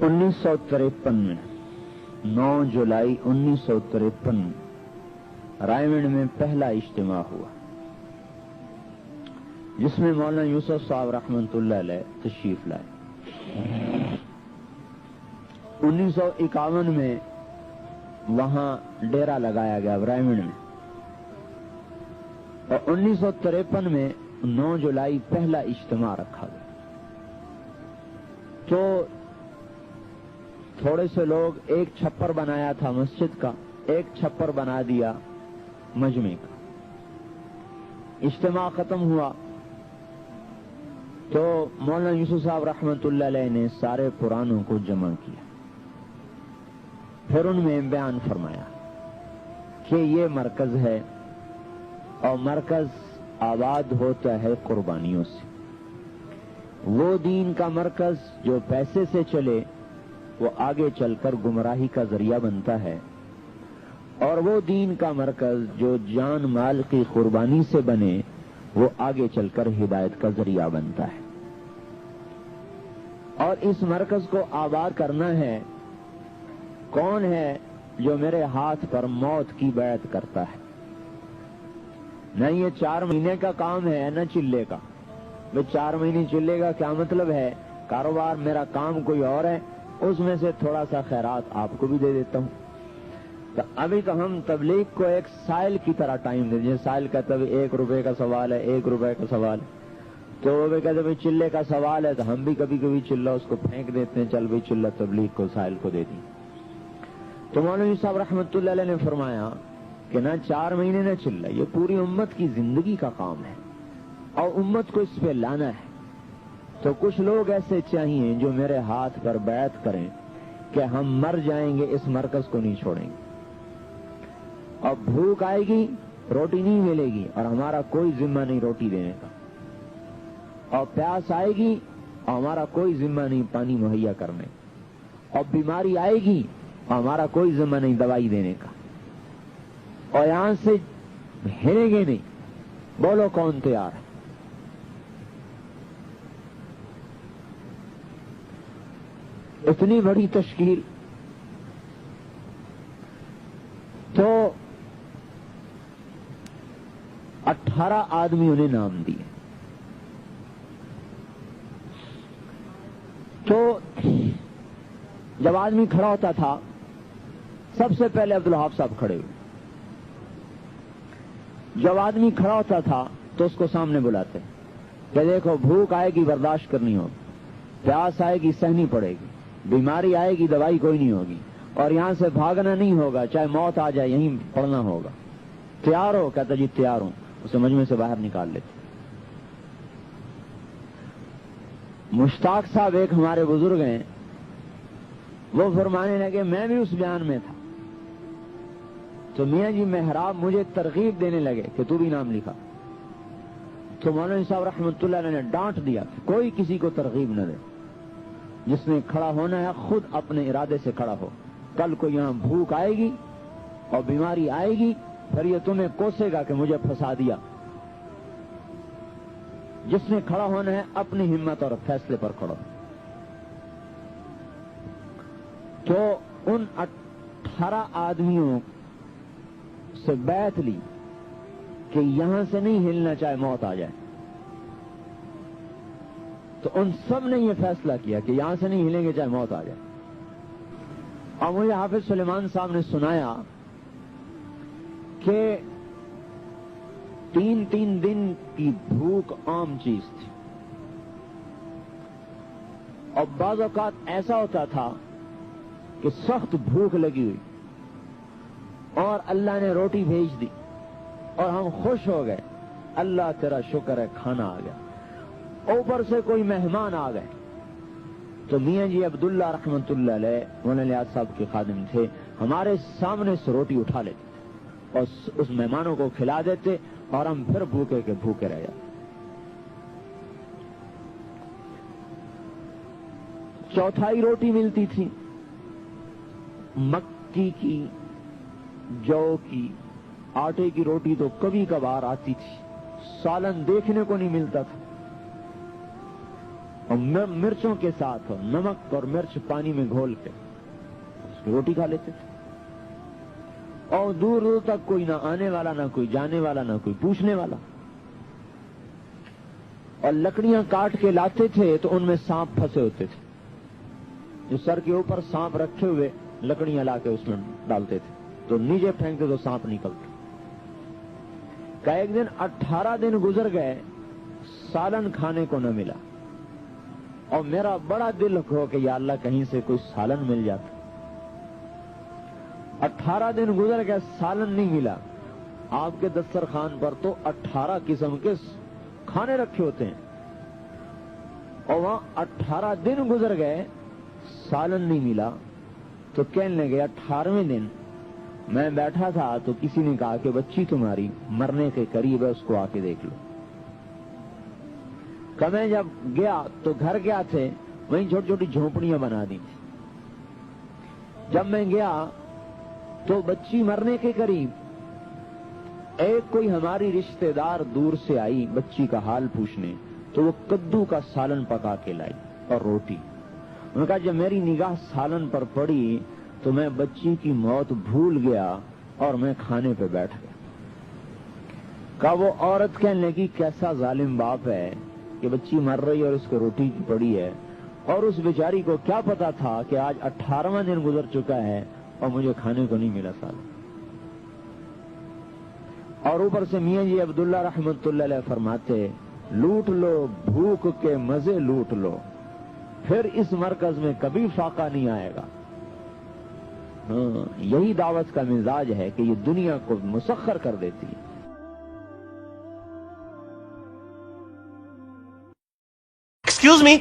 1953 में 9 जुलाई 1953 रायगढ़ में पहला इज्तिमा हुआ, जिसमें मौलाना यूसुफ साहब रहमतुल्लाह अलैह तशरीफ लाए। 1951 में वहां डेरा लगाया गया रायगढ़ में, और 1953 में 9 जुलाई पहला इज्तिमा रखा गया। तो थोड़े से लोग एक छप्पर बनाया था मस्जिद का, एक छप्पर बना दिया मजमे का। इज्तिमा खत्म हुआ तो मौलाना यूसुफ साहब रहमतुल्लाह अलैह ने सारे पुरानों को जमा किया, फिर उनमें बयान फरमाया कि ये मरकज है और मरकज आबाद होता है कुर्बानियों से। वो दीन का मरकज जो पैसे से चले वो आगे चलकर गुमराही का जरिया बनता है, और वो दीन का मरकज जो जान माल की कुर्बानी से बने वो आगे चलकर हिदायत का जरिया बनता है। और इस मरकज को आबाद करना है, कौन है जो मेरे हाथ पर मौत की बैत करता है। न ये 4 महीने का काम है न चिल्ले का। भाई 4 महीने चिल्ले का क्या मतलब है, कारोबार मेरा काम कोई और है, उसमें से थोड़ा सा खैरात आपको भी दे देता हूं। तो अभी तो हम तबलीग को एक साइल की तरह टाइम दे दें। साइल का तब 1 रुपए का सवाल है, 1 रुपए का सवाल है, तो वो भी कहते भाई चिल्ले का सवाल है, तो हम भी कभी कभी चिल्ला उसको फेंक देते हैं, चल भाई चिल्ला तबलीग को साइल को दे दी। तो मौलवी साहब रहमतुल्लाह अलैह ने फरमाया कि ना 4 महीने न चिल्ला, ये पूरी उम्मत की जिंदगी का काम है और उम्मत को इस पे लाना है। तो कुछ लोग ऐसे चाहिए जो मेरे हाथ पर बैत करें कि हम मर जाएंगे इस मरकज को नहीं छोड़ेंगे, और भूख आएगी रोटी नहीं मिलेगी और हमारा कोई जिम्मा नहीं रोटी देने का, और प्यास आएगी और हमारा कोई जिम्मा नहीं पानी मुहैया करने, और बीमारी आएगी और हमारा कोई जिम्मा नहीं दवाई देने का, और यहां से हिलेंगे नहीं। बोलो कौन तैयार है? इतनी बड़ी तश्कील। तो 18 आदमियों ने नाम दिए। तो जब आदमी खड़ा होता था सबसे पहले अब्दुल वहाब साहब खड़े हुए। जब आदमी खड़ा होता था तो उसको सामने बुलाते कि देखो भूख आएगी बर्दाश्त करनी होगी, प्यास आएगी सहनी पड़ेगी, बीमारी आएगी दवाई कोई नहीं होगी, और यहां से भागना नहीं होगा, चाहे मौत आ जाए यहीं पड़ना होगा। तैयार हो? कहता जी तैयार हूं। उसे मजमे से बाहर निकाल लेते। मुश्ताक साहब एक हमारे बुजुर्ग हैं, वो फरमाने लगे मैं भी उस बयान में था। तो मियां जी मेहराब मुझे तरगीब देने लगे कि तू भी नाम लिखा। तो मौलाना साहब रहमतुल्लाह अलैह ने डांट दिया कोई किसी को तरगीब न दे, जिसने खड़ा होना है खुद अपने इरादे से खड़ा हो। कल को यहां भूख आएगी और बीमारी आएगी, फिर ये तुम्हें कोसेगा कि मुझे फंसा दिया। जिसने खड़ा होना है अपनी हिम्मत और फैसले पर खड़ा। तो उन 18 आदमियों से बैत ली कि यहां से नहीं हिलना चाहे मौत आ जाए। तो उन सब ने यह फैसला किया कि यहां से नहीं हिलेंगे चाहे मौत आ जाए। और मुझे हाफिज सुलेमान साहब ने सुनाया कि 3-3 दिन की भूख आम चीज थी, और बाज़ औक़ात ऐसा होता था कि सख्त भूख लगी हुई और अल्लाह ने रोटी भेज दी और हम खुश हो गए, अल्लाह तेरा शुक्र है खाना आ गया। ऊपर से कोई मेहमान आ गए तो मियां जी अब्दुल्ला रहमतुल्लाह अलैह मौलाना लियाज़ साहब के खादिम थे, हमारे सामने से रोटी उठा लेते और उस मेहमानों को खिला देते और हम फिर भूखे के भूखे रह जाते। चौथाई रोटी मिलती थी, मक्की की, जौ की, आटे की रोटी तो कभी कभार आती थी, सालन देखने को नहीं मिलता था। اور مرچوں کے ساتھ اور نمک اور مرچ پانی میں گھول کے اس کی روٹی کھا لیتے تھے. اور دور دور تک کوئی نہ آنے والا، نہ کوئی جانے والا، نہ کوئی پوچھنے والا. اور لکڑیاں کاٹ کے لاتے تھے تو ان میں سانپ پھنسے ہوتے تھے. جو سر کے اوپر سانپ رکھے ہوئے لکڑیاں لا کے اس میں ڈالتے تھے تو نیچے پھینکتے تو سانپ نکلتے. کہ ایک دن 18 دن گزر گئے، سالن کھانے کو نہ ملا. اور میرا بڑا دل ہو کہ یا اللہ کہیں سے کوئی سالن مل جاتا. 18 دن گزر گئے، سالن نہیں ملا. آپ کے دسترخوان پر تو 18 قسم کے کھانے رکھے ہوتے ہیں، اور وہاں 18 دن گزر گئے، سالن نہیں ملا. تو کہنے لگے 18ویں دن میں بیٹھا تھا تو کسی نے کہا کہ بچی تمہاری مرنے کے قریب ہے، اس کو آ کے دیکھ لو. کہ میں جب گیا تو گھر کیا تھے، وہیں چھوٹی چھوٹی جھونپڑیاں بنا دی تھی. جب میں گیا تو بچی مرنے کے قریب. ایک کوئی ہماری رشتہ دار دور سے آئی بچی کا حال پوچھنے، تو وہ کدو کا سالن پکا کے لائی اور روٹی. انہوں نے کہا جب میری نگاہ سالن پر پڑی تو میں بچی کی موت بھول گیا اور میں کھانے پہ بیٹھ گیا. کہا وہ عورت کہنے لگی کیسا ظالم باپ ہے کہ بچی مر رہی اور اس کو روٹی پڑی ہے، اور اس بیچاری کو کیا پتا تھا کہ آج 18واں دن گزر چکا ہے اور مجھے کھانے کو نہیں ملا سالن. اور اوپر سے میاں جی عبداللہ رحمت اللہ علیہ فرماتے لوٹ لو بھوک کے مزے لوٹ لو، پھر اس مرکز میں کبھی فاقہ نہیں آئے گا. یہی دعوت کا مزاج ہے کہ یہ دنیا کو مسخر کر دیتی ہے. Excuse me.